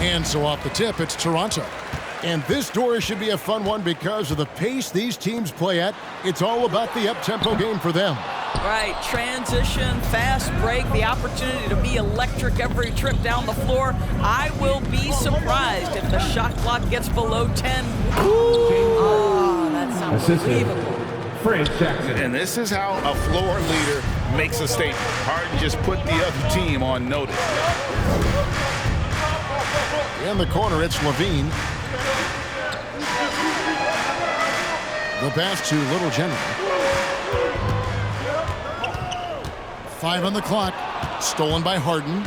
And so off the tip, it's Toronto. And this door should be a fun one because of the pace these teams play at. It's all about the up-tempo game for them. Right, transition, fast break, the opportunity to be electric every trip down the floor. I will be surprised if the shot clock gets below 10. Oh, that's unbelievable. Frank Jackson. And this is how a floor leader makes a statement. Harden just put the other team on notice. In the corner, it's Levine. The pass to Little General. 5 on the clock. Stolen by Harden.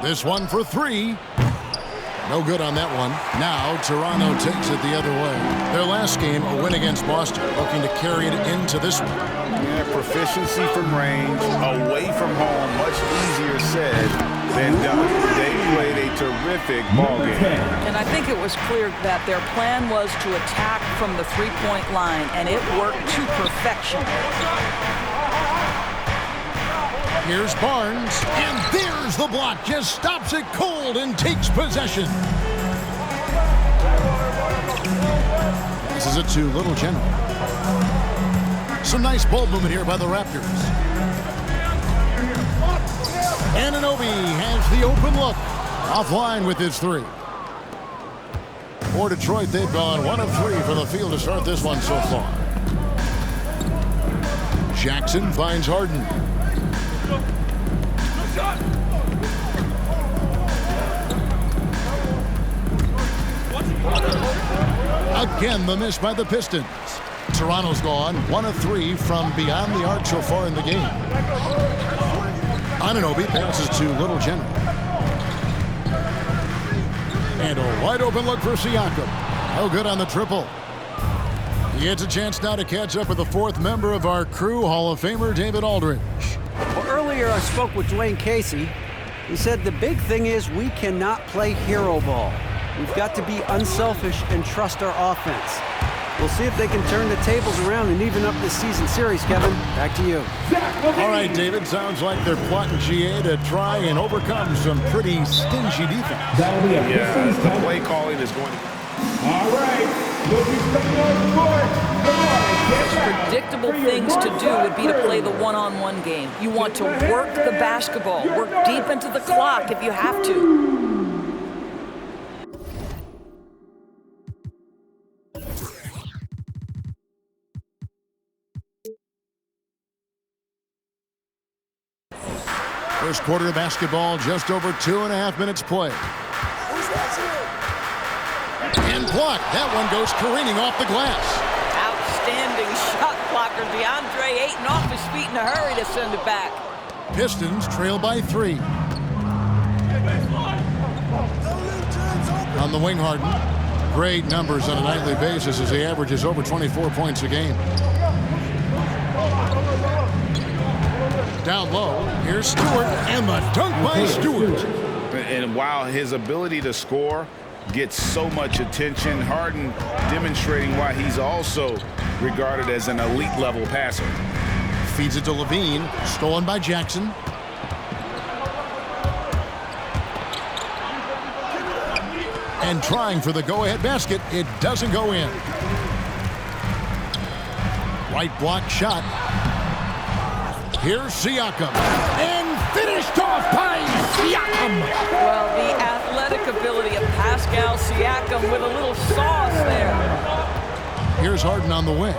This one for 3. No good on that one. Now Toronto takes it the other way. Their last game, a win against Boston, looking to carry it into this one. Yeah, proficiency from range, away from home, much easier said than done. They played a terrific ball game. And I think it was clear that their plan was to attack from the three-point line, and it worked to perfection. Here's Barnes, and there's the block. Just stops it cold and takes possession. This is it to Little General. Some nice ball movement here by the Raptors. Anunoby has the open look. Offline with his 3. For Detroit, they've gone 1 of 3 from the field to start this one so far. Jackson finds Harden. Again, the miss by the Pistons. Toronto's gone 1 of 3 from beyond the arc so far in the game. Anunoby passes to Little General. And a wide open look for Siakam. No good on the triple. He gets a chance now to catch up with the 4th member of our crew, Hall of Famer David Aldridge. Well, earlier I spoke with Dwayne Casey. He said the big thing is we cannot play hero ball. We've got to be unselfish and trust our offense. We'll see if they can turn the tables around and even up this season series, Kevin. Back to you. All right, David. Sounds like they're plotting GA to try and overcome some pretty stingy defense. That'll be a Yeah, the play calling is going to... All right. We'll be stepping on the board. Predictable things to do would be to play the one-on-one game. You want to work the basketball, work deep into the clock if you have to. First quarter of basketball, just over 2.5 minutes played. And blocked. That one goes careening off the glass. Outstanding shot blocker. DeAndre Ayton off his feet in a hurry to send it back. Pistons trail by 3. On the wing, Harden. Great numbers on a nightly basis as he averages over 24 points a game. Down low, here's Stewart, and the dunk by Stewart. And while his ability to score gets so much attention, Harden demonstrating why he's also regarded as an elite-level passer. Feeds it to Levine, stolen by Jackson. And trying for the go-ahead basket, it doesn't go in. White block shot. Here's Siakam. And finished off by Siakam. Well, the athletic ability of Pascal Siakam with a little sauce there. Here's Harden on the wing.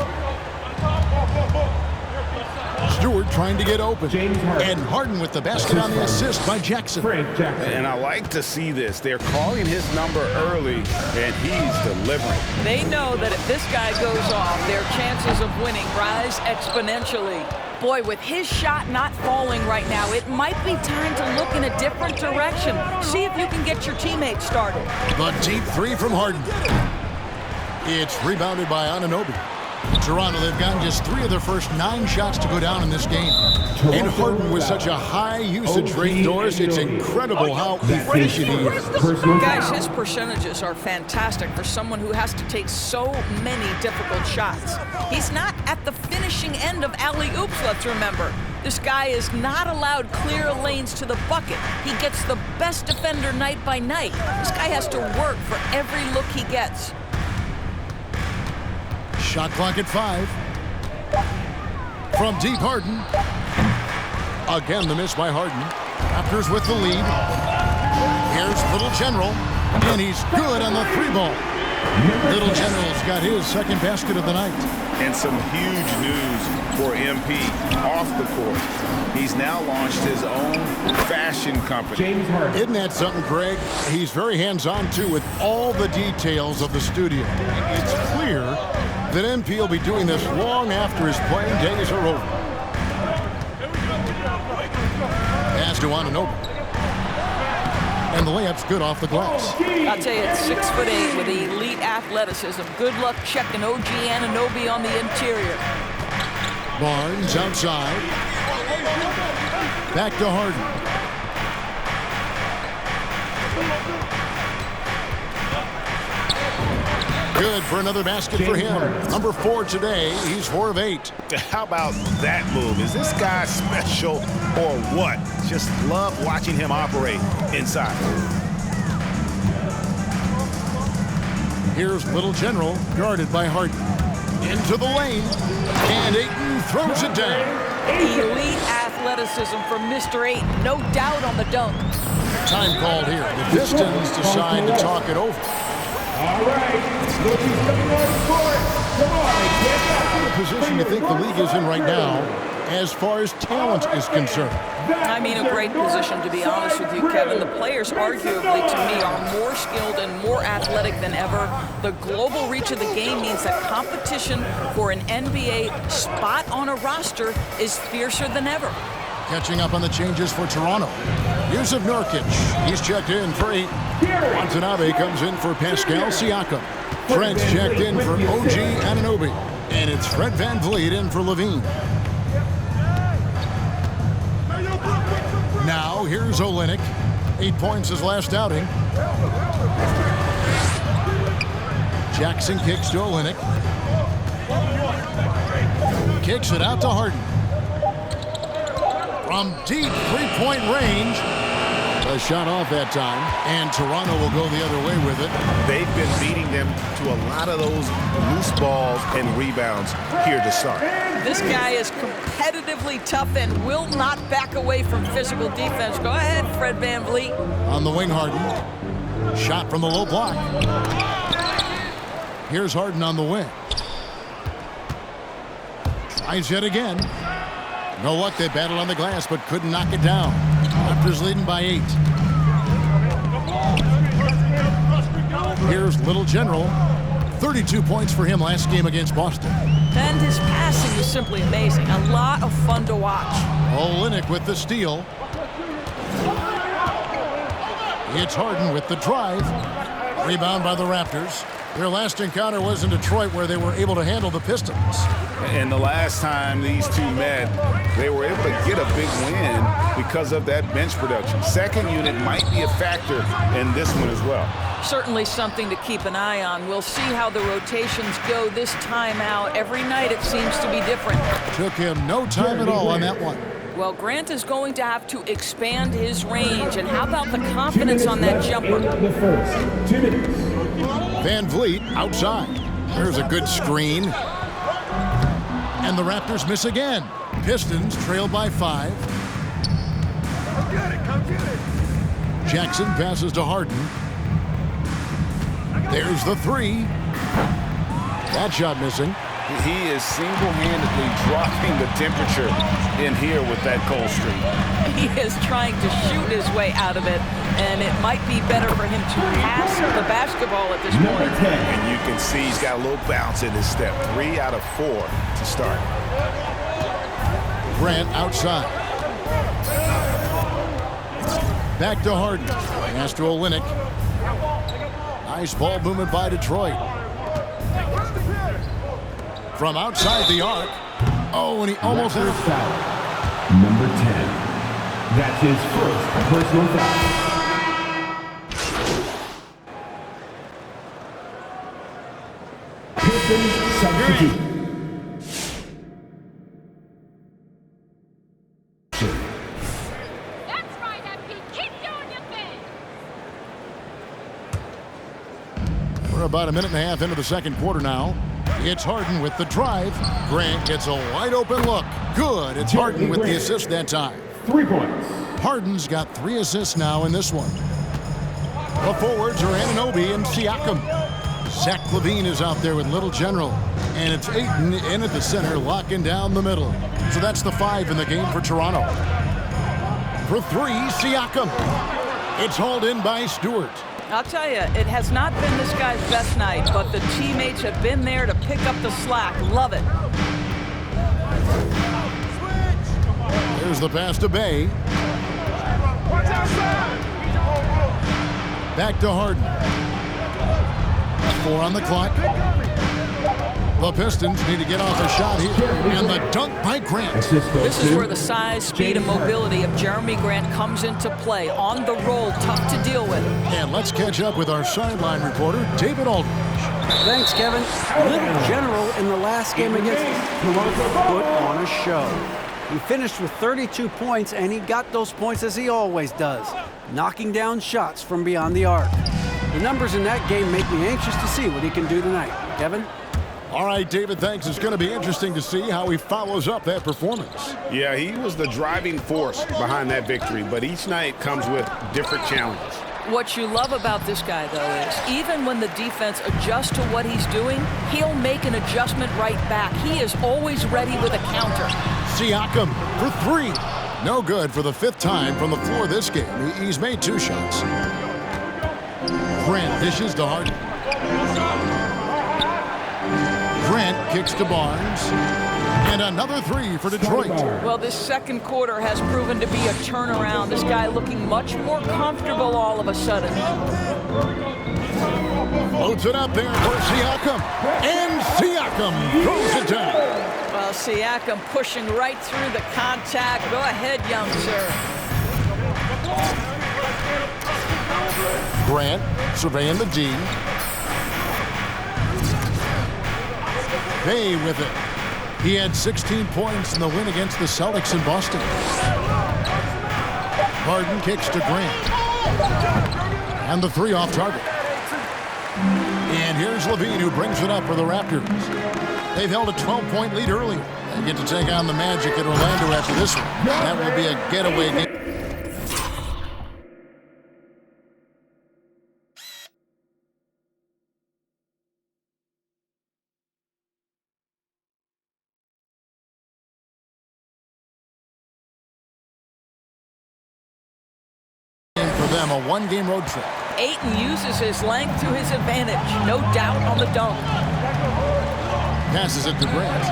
Stewart trying to get open. And Harden with the basket on the assist by Jackson. And I like to see this. They're calling his number early, and he's delivering. They know that if this guy goes off, their chances of winning rise exponentially. Boy, with his shot not falling right now, it might be time to look in a different direction. See if you can get your teammates started. The deep 3 from Harden. It's rebounded by Anunoby. Toronto, they've gotten just 3 of their first 9 shots to go down in this game. And Harden with such a high usage rate indoors, it's incredible how efficient he is. Guys, his percentages are fantastic for someone who has to take so many difficult shots. He's not at the finish vanishing end of alley-oops, let's remember. This guy is not allowed clear lanes to the bucket. He gets the best defender night by night. This guy has to work for every look he gets. Shot clock at 5. From deep, Harden. Again, the miss by Harden. Raptors with the lead. Here's Little General, and he's good on the 3-ball. Little General's got his second basket of the night. And some huge news for MP off the court. He's now launched his own fashion company. Isn't that something, Greg? He's very hands-on, too, with all the details of the studio. It's clear that MP will be doing this long after his playing days are over. Pass to Anunoby. And the layup's good off the glass. I'll tell you, it's 6'8" with elite athleticism. Good luck checking OG Anunoby on the interior. Barnes outside. Back to Harden. Good for another basket for him. Number 4 today. He's 4 of 8. How about that move? Is this guy special or what? Just love watching him operate inside. Here's Little General, guarded by Harden. Into the lane, and Ayton throws it down. Elite athleticism from Mr. Ayton. No doubt on the dunk. Time called here. The Pistons decide to talk it over. All right, nobody's coming on the court. Come on, get up. The position you think the league is in right now, as far as talent is concerned. I mean, a great position, to be honest with you, Kevin. The players, arguably, to me, are more skilled and more athletic than ever. The global reach of the game means that competition for an NBA spot on a roster is fiercer than ever. Catching up on the changes for Toronto. Jusuf Nurkic, he's checked in for 8. Watanabe comes in for Pascal Siakam. Trent's checked in for OG Anunoby. And it's Fred VanVleet in for Levine. Now, here's Olynyk. 8 points his last outing. Jackson kicks to Olynyk. Kicks it out to Harden. From deep three-point range. A shot off that time, and Toronto will go the other way with it. They've been beating them to a lot of those loose balls and rebounds here to start. This guy is competitively tough and will not back away from physical defense. Go ahead, Fred VanVleet. On the wing, Harden. Shot from the low block. Here's Harden on the wing. Tries yet again. No luck, they battled on the glass, but couldn't knock it down. Raptors leading by 8. Here's Little General. 32 points for him last game against Boston. And his passing is simply amazing. A lot of fun to watch. Olynyk with the steal. It's Harden with the drive. Rebound by the Raptors. Their last encounter was in Detroit, where they were able to handle the Pistons. And the last time these two met, they were able to get a big win because of that bench production. Second unit might be a factor in this one as well. Certainly something to keep an eye on. We'll see how the rotations go this time out. Every night it seems to be different. Took him no time at all on that one. Well, Grant is going to have to expand his range. And how about the confidence on that jumper? The first 2 minutes. VanVleet outside. There's a good screen. And the Raptors miss again. Pistons trail by 5. Jackson passes to Harden. There's the 3. That shot missing. He is single-handedly dropping the temperature in here with that cold streak. He is trying to shoot his way out of it, and it might be better for him to pass the basketball at this point. And you can see he's got a little bounce in his step. 3 out of 4 to start. Grant outside. Back to Harden. Pass to Olynyk. Nice ball movement by Detroit. From outside the arc. Oh, and he almost hit it. Number 10. That's his first personal foul. Pistons substitute. We're about a minute and a half into the second quarter now. It's Harden with the drive. Grant gets a wide open look. Good. It's Harden with the assist that time. 3 points. Harden's got 3 assists now in this one. The forwards are Anunoby and Siakam. Zach LaVine is out there with Little General. And it's Ayton in at the center, locking down the middle. So that's the 5 in the game for Toronto. For 3, Siakam. It's hauled in by Stewart. I'll tell you, it has not been this guy's best night, but the teammates have been there to pick up the slack. Love it. There's the pass to Bay. Back to Harden. 4 on the clock. The Pistons need to get off a shot here. And the dunk by Grant. This is where the size, speed, and mobility of Jeremy Grant comes into play. On the roll, tough to deal with. And let's catch up with our sideline reporter, David Aldridge. Thanks, Kevin. Little General in the last game against Toronto put on a show. He finished with 32 points, and he got those points as he always does, knocking down shots from beyond the arc. The numbers in that game make me anxious to see what he can do tonight. Kevin? All right, David, thanks. It's going to be interesting to see how he follows up that performance. Yeah, he was the driving force behind that victory, but each night comes with different challenges. What you love about this guy, though, is even when the defense adjusts to what he's doing, he'll make an adjustment right back. He is always ready with a counter. Siakam for 3. No good for the 5th time from the floor this game. He's made 2 shots. Grant dishes to Harden. Grant kicks to Barnes. And another 3 for Detroit. Well, this second quarter has proven to be a turnaround. This guy looking much more comfortable all of a sudden. Loads it up there for Siakam. And Siakam throws it down. Well, Siakam pushing right through the contact. Go ahead, young sir. Grant surveying the D. Bay with it. He had 16 points in the win against the Celtics in Boston. Harden kicks to Grant. And the 3 off target. And here's LaVine who brings it up for the Raptors. They've held a 12-point lead earlier. They get to take on the Magic at Orlando after this one. That will be a getaway game. A 1-game road trip. Ayton uses his length to his advantage. No doubt on the dunk. Passes it to Grant.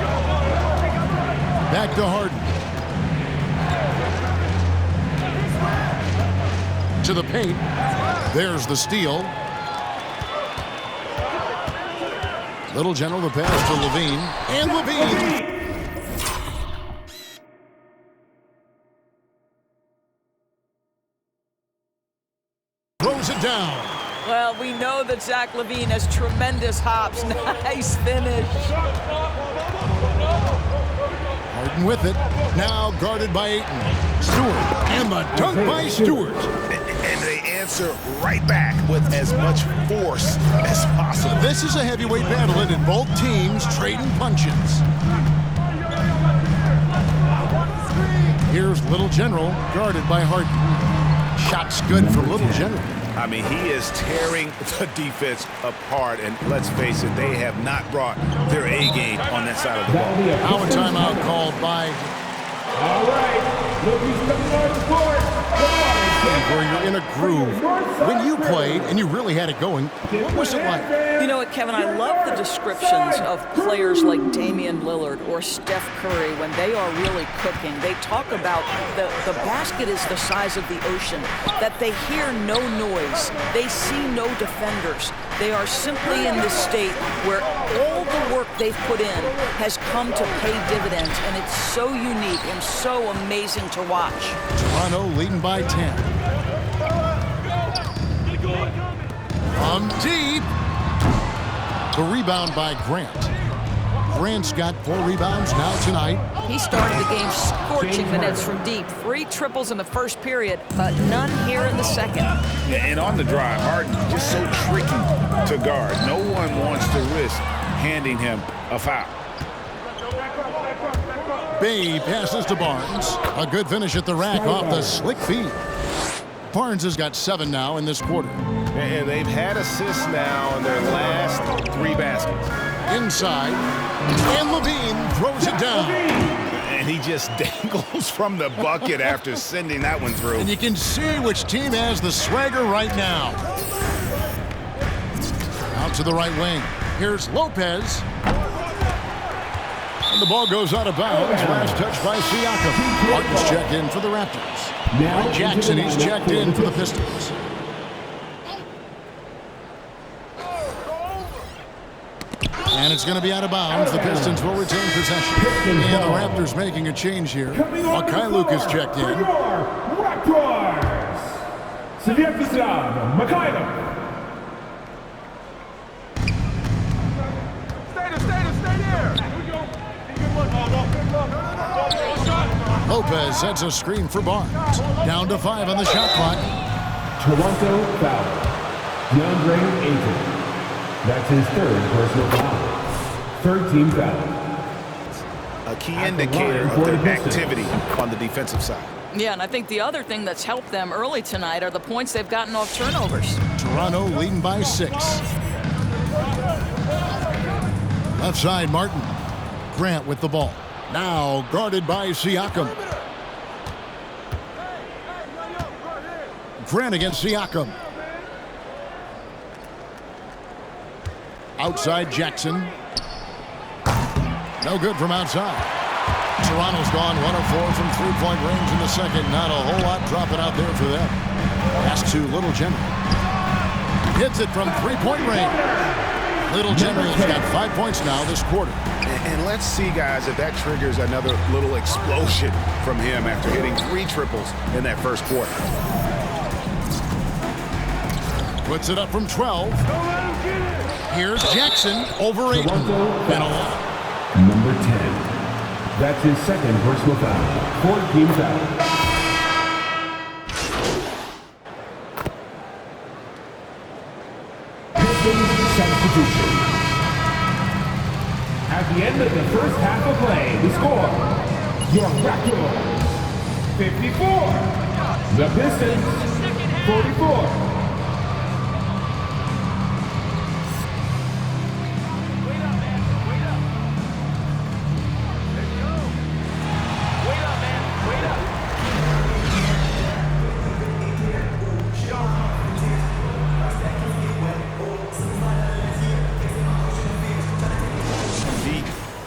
Back to Harden. To the paint. There's the steal. Little General the pass to LaVine. And LaVine. Throws it down. Well, we know that Zach LaVine has tremendous hops. Nice finish. Harden with it. Now guarded by Ayton. Stewart. And the dunk by Stewart. And they answer right back with as much force as possible. This is a heavyweight battle, and both teams trading punches. Here's Little General guarded by Harden. Shot's good from Little General. I mean, he is tearing the defense apart, and let's face it, they have not brought their A game on that side of the ball. Now a timeout called by... All right, Loki's coming on the court. Where you're in a groove. When you played and you really had it going, what was it like? You know what, Kevin, I love the descriptions of players like Damian Lillard or Steph Curry when they are really cooking. They talk about the basket is the size of the ocean, that they hear no noise, they see no defenders. They are simply in this state where all the work they've put in has come to pay dividends, and it's so unique and so amazing to watch. Toronto leading by 10. From deep. The rebound by Grant. Grant's got 4 rebounds now tonight. He started the game scorching the Nets from deep. 3 triples in the first period, but none here in the second. And on the drive, Harden just so tricky to guard. No one wants to risk handing him a foul. Bay passes to Barnes. A good finish at the rack off the slick feed. Barnes has got 7 now in this quarter. And they've had assists now in their last 3 baskets. Inside, and Levine throws it down. And he just dangles from the bucket after sending that one through. And you can see which team has the swagger right now. Out to the right wing. Here's Lopez. And the ball goes out of bounds. Last touch by Siakam. Martin's checked in for the Raptors. Now Jackson, he's checked in for the Pistons. And it's going to be out of bounds. The Pistons will retain possession. And the Raptors making a change here. Makai Lucas checked in. Raptors. Sviatoslav Mikhailov. Lopez sets a screen for Barnes. Down to 5 on the shot clock. Toronto foul. DeAndre Ayton. That's his 3rd personal foul. 3rd team foul. A key indicator of their activity on the defensive side. Yeah, and I think the other thing that's helped them early tonight are the points they've gotten off turnovers. Toronto leading by 6. Left side, Martin. Grant with the ball. Now guarded by Siakam. Grant against Siakam. Outside Jackson. No good from outside. Toronto's gone 1 of 4 from 3-point range in the second. Not a whole lot dropping out there for them. Pass to Little General. Hits it from 3-point range. Little General's got 5 points now this quarter. And let's see, guys, if that triggers another little explosion from him after hitting 3 triples in that first quarter. Puts it up from 12. Here's Jackson over 8. And a lot. Number 10. That's his 2nd personal foul. 4th team foul. Pistons substitution. At the end of the first half of play, the score, your Raptors, 54. The Pistons, 44.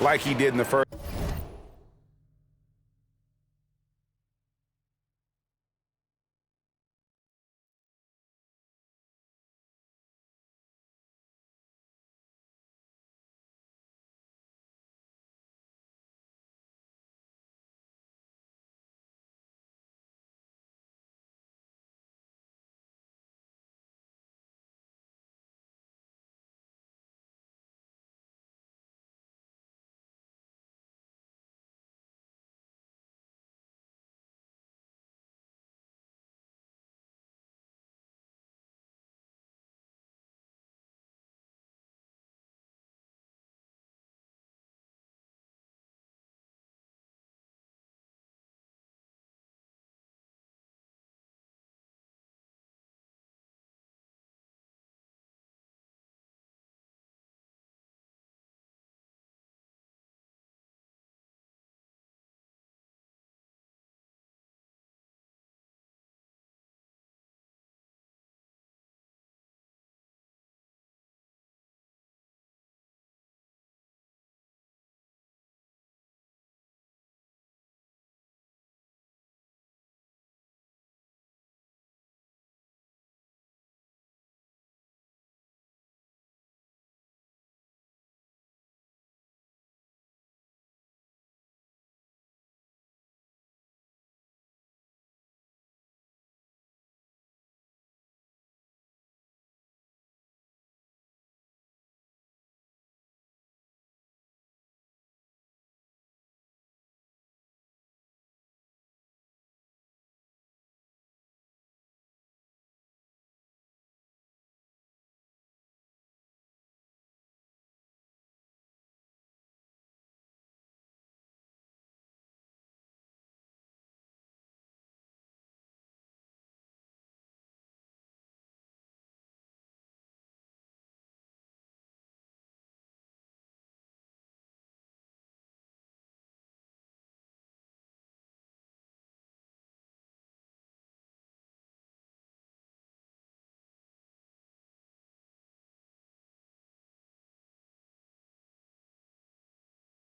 Like he did in the first.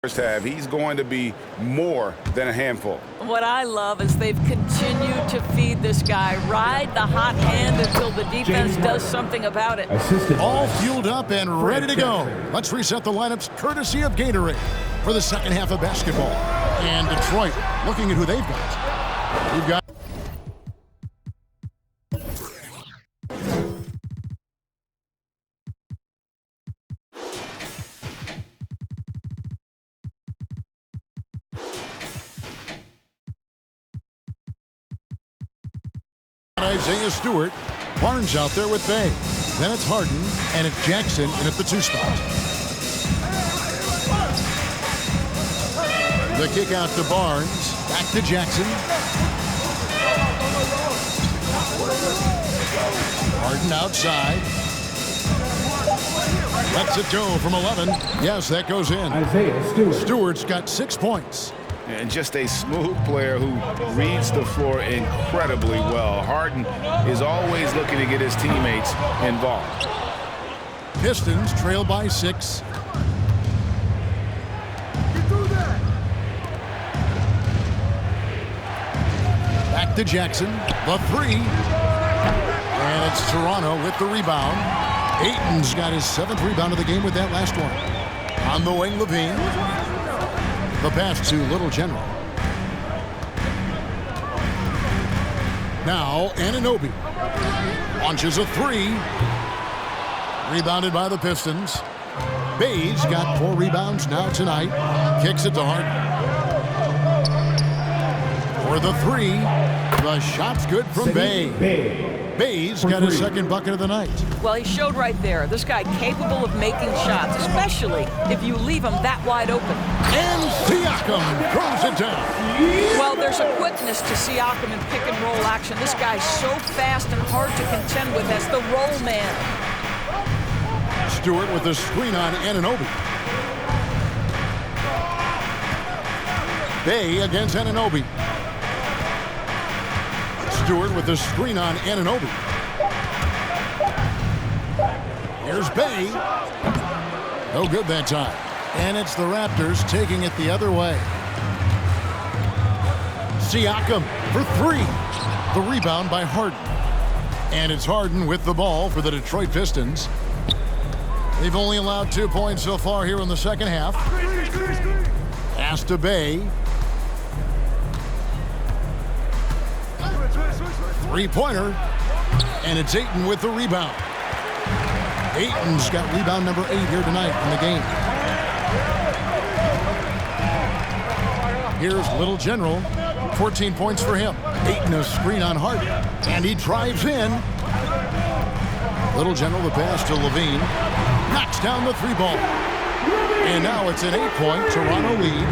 first half. He's going to be more than a handful. What I love is they've continued to feed this guy, ride the hot hand until the defense does something about it. All fueled up and ready to go. Let's reset the lineups courtesy of Gatorade for the second half of basketball. And Detroit, looking at who they've got. We've got Isaiah Stewart. Barnes out there with Bay. Then it's Harden, and it's Jackson in at the 2 spot. The kick out to Barnes. Back to Jackson. Harden outside. Lets it go from 11. Yes, that goes in. Isaiah Stewart. Stewart's got 6 points. And just a smooth player who reads the floor incredibly well. Harden is always looking to get his teammates involved. Pistons trail by 6. Back to Jackson. The 3. And it's Toronto with the rebound. Ayton's got his 7th rebound of the game with that last one. On the wing, Levine. The pass to Little General. Now, Anunoby launches a 3. Rebounded by the Pistons. Bay's got 4 rebounds now tonight. Kicks it to Harden. For the 3. The shot's good from Bay. Bay's got his 2nd bucket of the night. Well, he showed right there. This guy capable of making shots, especially if you leave him that wide open. And Siakam throws it down. Well, there's a quickness to Siakam in pick and roll action. This guy's so fast and hard to contend with as the roll man. Stewart with the screen on Anunoby. Bay against Anunoby. Stewart with the screen on Anunoby. Here's Bay. No good that time. And it's the Raptors taking it the other way. Siakam for 3. The rebound by Harden. And it's Harden with the ball for the Detroit Pistons. They've only allowed 2 points so far here in the second half. Pass to Bay. 3-pointer. And it's Ayton with the rebound. Ayton's got rebound number 8 here tonight in the game. Here's Little General. 14 points for him. Ayton a screen on Harden. And he drives in. Little General the pass to Levine. Knocks down the 3 ball. And now it's an 8-point Toronto lead.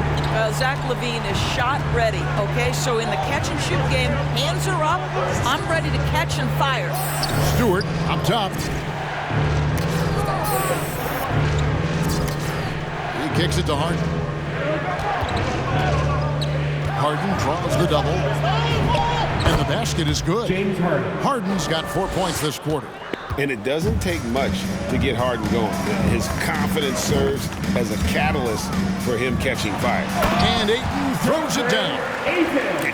Zach LaVine is shot ready, okay? So in the catch-and-shoot game, hands are up. I'm ready to catch and fire. Stewart up top. He kicks it to Harden. Harden draws the double. And the basket is good. James Harden. Harden's got 4 points this quarter. And it doesn't take much to get Harden going. His confidence serves as a catalyst for him catching fire. And Ayton throws it down.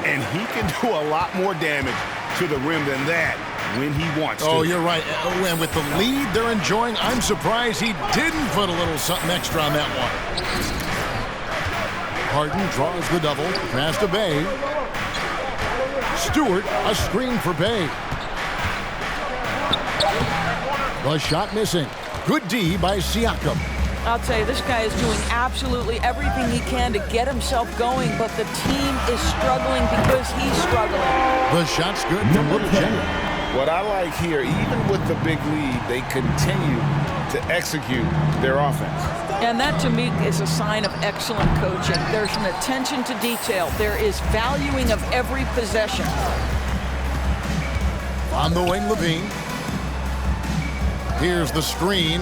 And he can do a lot more damage to the rim than that when he wants to. Oh, you're right. And with the lead they're enjoying, I'm surprised he didn't put a little something extra on that one. Harden draws the double. Pass to Bay. Stewart, a screen for Bay. The shot missing. Good D by Siakam. I'll tell you, this guy is doing absolutely everything he can to get himself going, but the team is struggling because he's struggling. The shot's good from Little General. What I like here, even with the big lead, they continue to execute their offense. And that, to me, is a sign of excellent coaching. There's an attention to detail. There is valuing of every possession. On the wing, Levine. Here's the screen.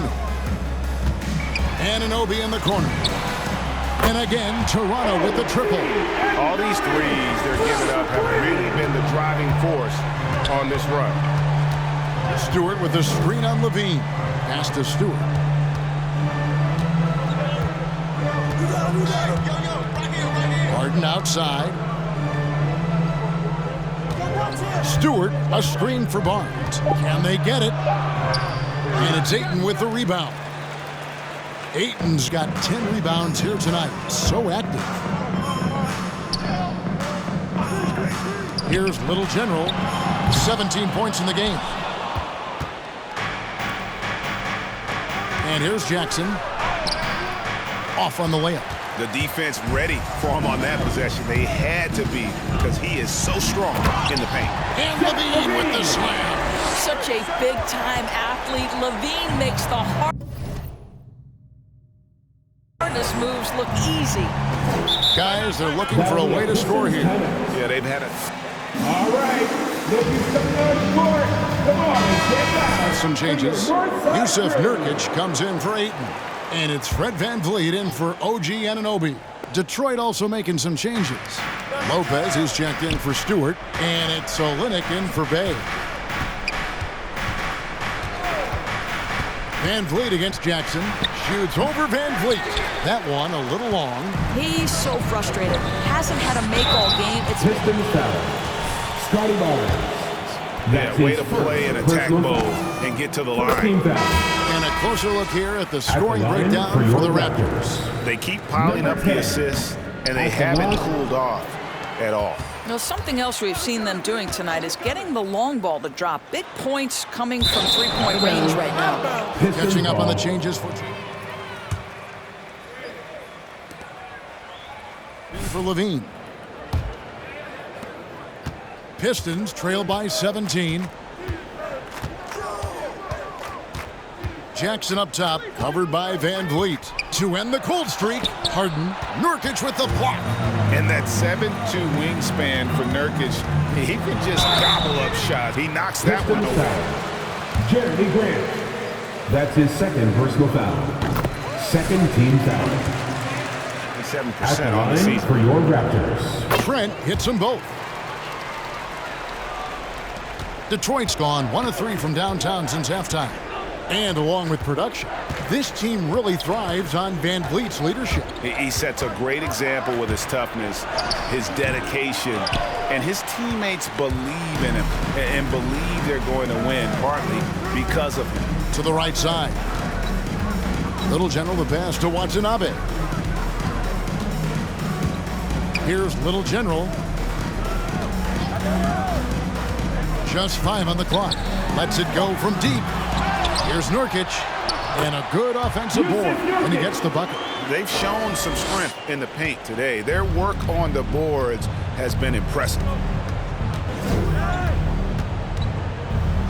Anunoby in the corner. And again, Toronto with the triple. All these threes they're giving up have really been the driving force on this run. Stewart with the screen on Levine. Pass to Stewart. Harden outside. Stewart, a screen for Barnes. Can they get it? And it's Ayton with the rebound. Ayton's got 10 rebounds here tonight. So active. Here's Little General. 17 points in the game. And here's Jackson. Off on the layup. The defense ready for him on that possession. They had to be because he is so strong in the paint. And Levine with the slam. Such a big-time athlete. Levine makes the hardest moves look easy. Guys, they're looking for a way to score here. Yeah, they've had it. All right, looking something on the court. Come on, get back. Some changes. Yusuf Nurkic comes in for Ayton. And it's Fred VanVleet in for OG Anunoby. Detroit also making some changes. Lopez is checked in for Stewart. And it's Olynyk in for Bay. VanVleet against Jackson. Shoots over VanVleet. That one a little long. He's so frustrated. Hasn't had a make-all game. It's Pistons foul. Scotty Barnes. Yeah, way to play in attack mode and get to the line. And a closer look here at the scoring breakdown for the Raptors. They keep piling up the assists, and they haven't cooled off at all. Now, something else we've seen them doing tonight is getting the long ball to drop. Big points coming from three-point range right now. Catching up on the changes for Levine. Pistons trail by 17. Jackson up top, covered by VanVleet. To end the cold streak, Harden, Nurkic with the block. And that 7'2" wingspan for Nurkic, he can just gobble up shots. He knocks that one away. Jeremy Grant. That's his second personal foul. Second team foul. 7% on the season. For your Raptors. Trent hits them both. Detroit's gone 1 of 3 from downtown since halftime. And along with production, this team really thrives on VanVleet's leadership. He sets a great example with his toughness, his dedication, and his teammates believe in him and believe they're going to win, partly because of him. To the right side. Little General the pass to Watanabe. Here's Little General. Just 5 on the clock. Lets it go from deep. Here's Nurkic. And a good offensive board. And he gets the bucket. They've shown some strength in the paint today. Their work on the boards has been impressive.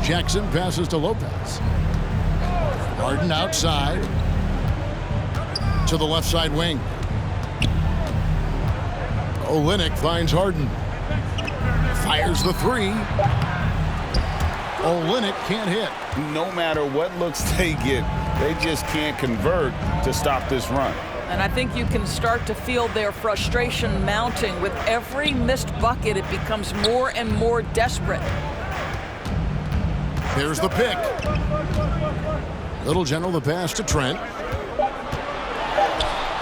Jackson passes to Lopez. Harden outside. To the left side wing. Olynyk finds Harden. Fires the 3. Olynyk can't hit. No matter what looks they get, they just can't convert to stop this run. And I think you can start to feel their frustration mounting. With every missed bucket, it becomes more and more desperate. There's the pick. Little General the pass to Trent.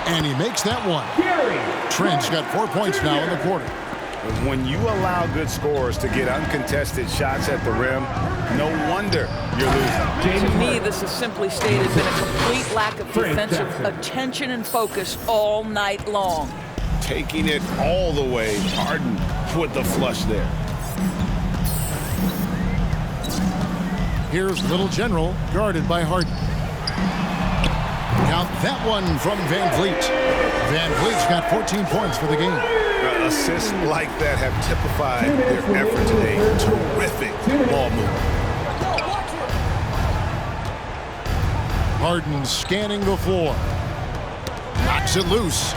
And he makes that one. Trent's got 4 points now in the quarter. When you allow good scorers to get uncontested shots at the rim, no wonder you're losing. To me, this has simply stated been a complete lack of defensive attention and focus all night long. Taking it all the way, Harden with the flush there. Here's Little General, guarded by Harden. Count that one from VanVleet. VanVleet's got 14 points for the game. Assists like that have typified their effort today. Terrific ball movement. Harden scanning the floor. Knocks it loose.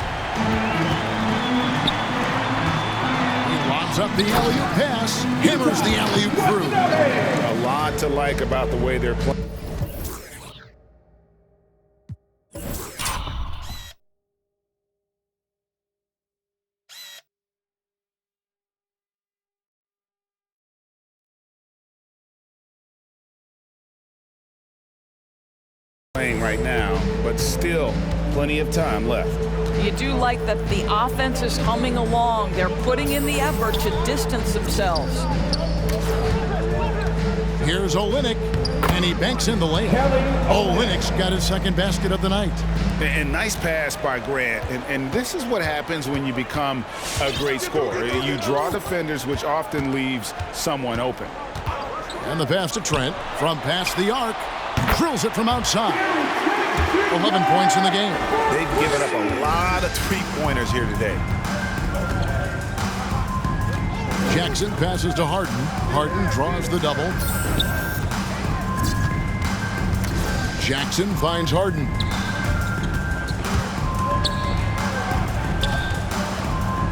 He lobs up the alley-oop pass. Hammers the alley-oop through. A lot to like about the way they're playing. Right now, but still plenty of time left. You do like that the offense is humming along. They're putting in the effort to distance themselves. Here's Olynyk, and he banks in the lane. Olynyk's got his second basket of the night. And nice pass by Grant. And this is what happens when you become a great scorer. You draw defenders, which often leaves someone open. And the pass to Trent from past the arc. Drills it from outside. 11 points in the game. They've given up a lot of three-pointers here today. Jackson passes to Harden. Harden draws the double. Jackson finds Harden.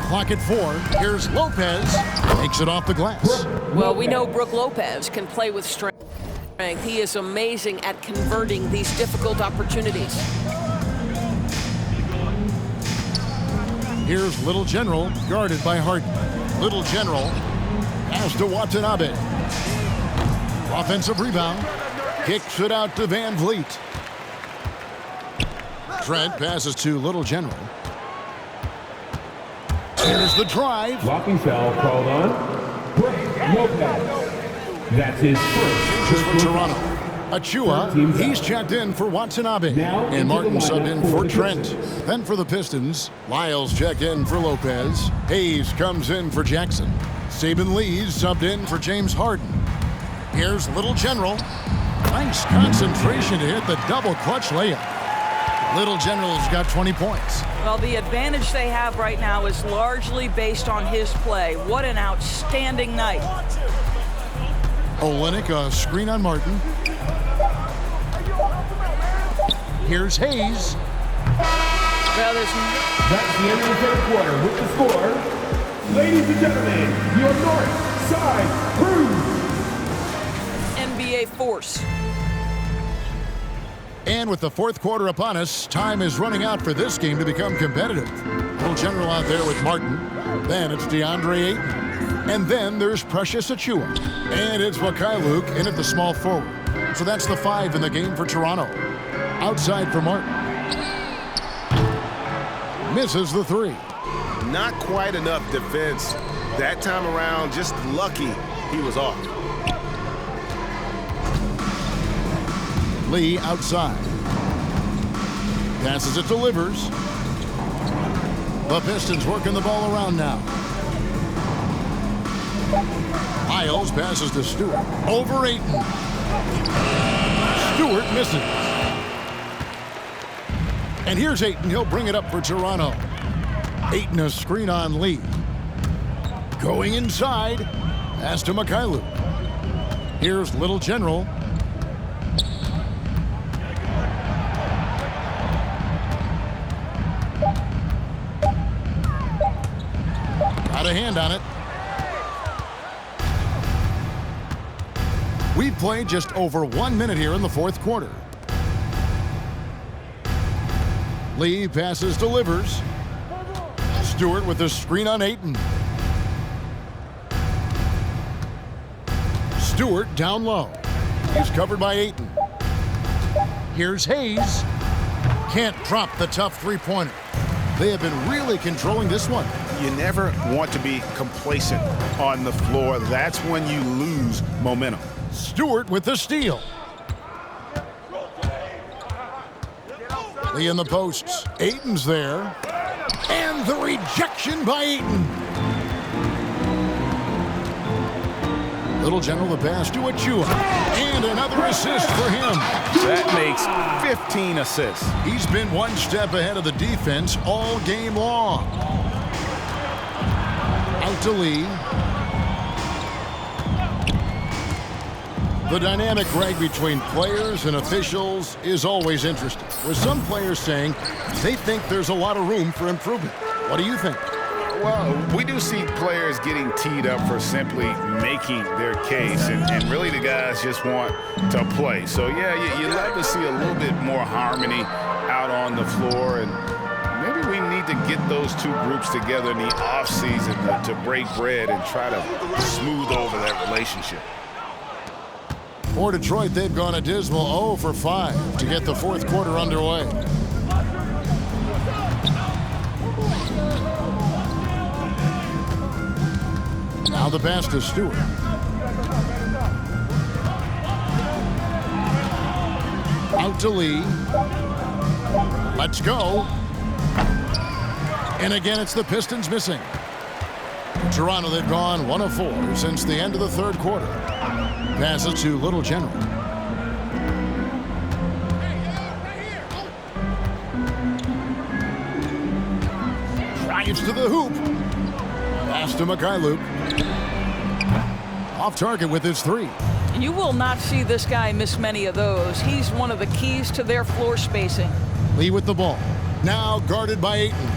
Clock at 4. Here's Lopez. Takes it off the glass. Well, we know Brook Lopez can play with strength. He is amazing at converting these difficult opportunities. Here's Little General, guarded by Harden. Little General pass to Watanabe. Offensive rebound. Kicks it out to Van Vliet. Trent passes to Little General. Here's the drive. Blocking foul called on Lopez. That's his first. For Toronto. Achua, he's checked in for Watanabe. And Martin subbed in for Trent. Then for the Pistons, Lyles checked in for Lopez. Hayes comes in for Jackson. Saban Lee's subbed in for James Harden. Here's Little General. Nice concentration to hit the double clutch layup. Little General's got 20 points. Well, the advantage they have right now is largely based on his play. What an outstanding night. Olynyk, a screen on Martin. Here's Hayes. Well, That's the end of the third quarter with the score. Ladies and gentlemen, your North Side Crew. NBA force. And with the fourth quarter upon us, time is running out for this game to become competitive. Little General out there with Martin. Then it's DeAndre Ayton. And then there's Precious Achua. And it's Mikhailuk in at the small forward. So that's the 5 in the game for Toronto. Outside for Martin. Misses the 3. Not quite enough defense that time around. Just lucky he was off. Lee outside. Passes it to Livers. The Pistons working the ball around now. Lyles passes to Stewart. Over Ayton. Stewart misses. And here's Ayton. He'll bring it up for Toronto. Ayton a screen on Lee. Going inside. Pass to Mikhailuk. Here's Little General. Got a hand on it. We've played just over 1 minute here in the fourth quarter. Lee passes to Livers. Stewart with the screen on Ayton. Stewart down low. He's covered by Ayton. Here's Hayes. Can't drop the tough three-pointer. They have been really controlling this one. You never want to be complacent on the floor. That's when you lose momentum. Stewart with the steal. Lee in the posts. Ayton's there. And the rejection by Ayton. Little General the pass to Achua. And another assist for him. That makes 15 assists. He's been one step ahead of the defense all game long. Out to Lee. The dynamic rag between players and officials is always interesting, with some players saying they think there's a lot of room for improvement. What do you think? Well, we do see players getting teed up for simply making their case, and really the guys just want to play. So, yeah, you love to see a little bit more harmony out on the floor, and maybe we need to get those two groups together in the offseason to break bread and try to smooth over that relationship. For Detroit, they've gone a dismal 0 for 5 to get the fourth quarter underway. Now the pass to Stewart. Out to Lee. Let's go. And again, it's the Pistons missing. Toronto, they've gone 1 of 4 since the end of the third quarter. Passes to Little General. Drives to the hoop. Pass to Mikhailuk. Off target with his 3. You will not see this guy miss many of those. He's one of the keys to their floor spacing. Lee with the ball. Now guarded by Ayton.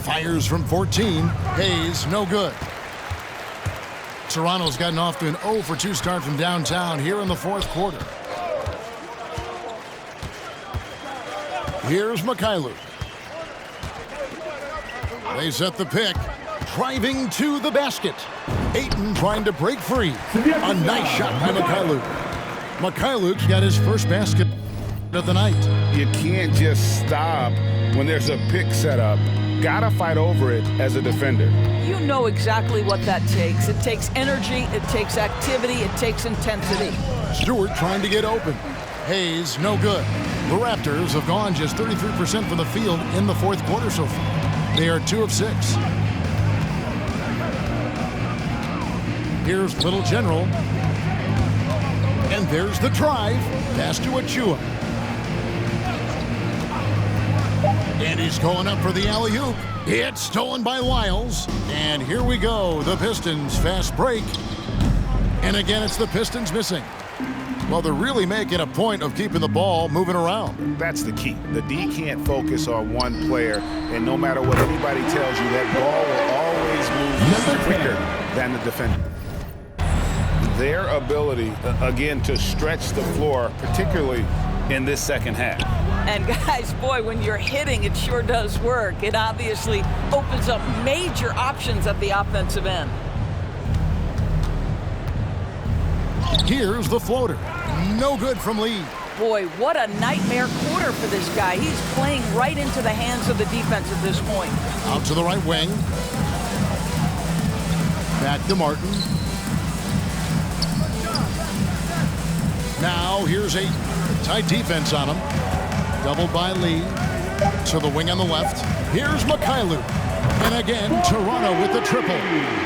Fires from 14. Hayes, no good. Toronto's gotten off to an 0 for 2 start from downtown here in the fourth quarter. Here's Mikhailuk. They set the pick. Driving to the basket. Ayton trying to break free. A nice shot by Mikhailuk. Mikhailuk's got his first basket of the night. You can't just stop when there's a pick set up. Gotta fight over it as a defender. You know exactly what that takes. It takes energy, it takes activity, it takes intensity. Stewart trying to get open. Hayes, no good. The Raptors have gone just 33% from the field in the fourth quarter so far. They are 2 of 6. Here's Little General. And there's the drive. Pass to Achua. And he's going up for the alley-oop. It's stolen by Lyles. And here we go. The Pistons fast break. And again, it's the Pistons missing. Well, they're really making a point of keeping the ball moving around. That's the key. The D can't focus on one player, and no matter what anybody tells you, that ball will always move quicker than the defender. Their ability, again, to stretch the floor, particularly in this second half. And guys, boy, when you're hitting, it sure does work. It obviously opens up major options at the offensive end. Here's the floater. No good from Lee. Boy, what a nightmare quarter for this guy. He's playing right into the hands of the defense at this point. Out to the right wing. Back to Martin. Now here's a tight defense on him. Doubled by Lee. To the wing on the left. Here's Mikhailuk. And again, Toronto with the triple.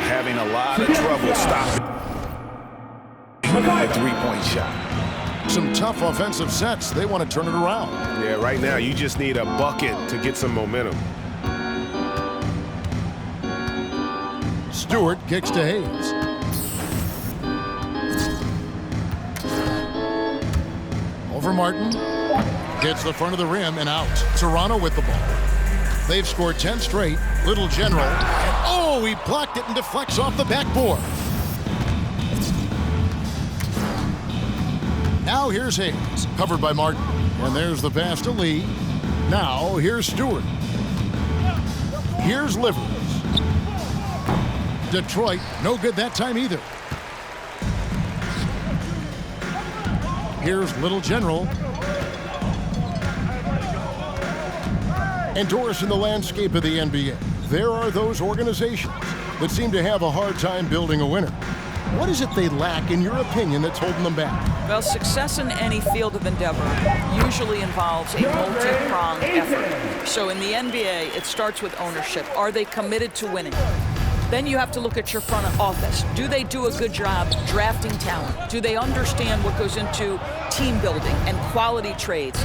Having a lot of trouble stopping a three-point shot. Some tough offensive sets. They want to turn it around. Yeah, right now you just need a bucket to get some momentum. Stewart kicks to Hayes. Over Martin. Gets the front of the rim and out. Toronto with the ball. They've scored 10 straight. Little General. And oh, he blocked it and deflects off the backboard. Now here's Hayes. Covered by Martin. And there's the pass to Lee. Now here's Stewart. Here's Livers. Detroit, no good that time either. Here's Little General. And Doris, in the landscape of the NBA, there are those organizations that seem to have a hard time building a winner. What is it they lack, in your opinion, that's holding them back? Well, success in any field of endeavor usually involves a multi-pronged effort. So in the NBA, it starts with ownership. Are they committed to winning? Then you have to look at your front office. Do they do a good job drafting talent? Do they understand what goes into team building and quality trades?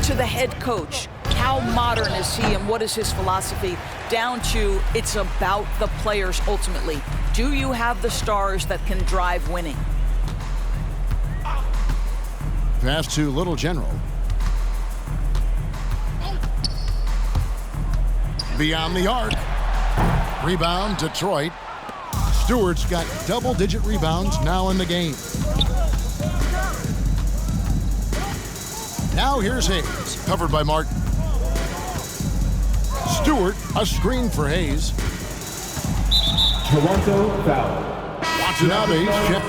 To the head coach, how modern is he and what is his philosophy? Down to it's about the players ultimately. Do you have the stars that can drive winning? Pass to Little General. Beyond the arc. Rebound, Detroit. Stewart's got double-digit rebounds now in the game. Now here's Hayes, covered by Martin. Stewart, a screen for Hayes. Toronto foul. Watanabe, chip.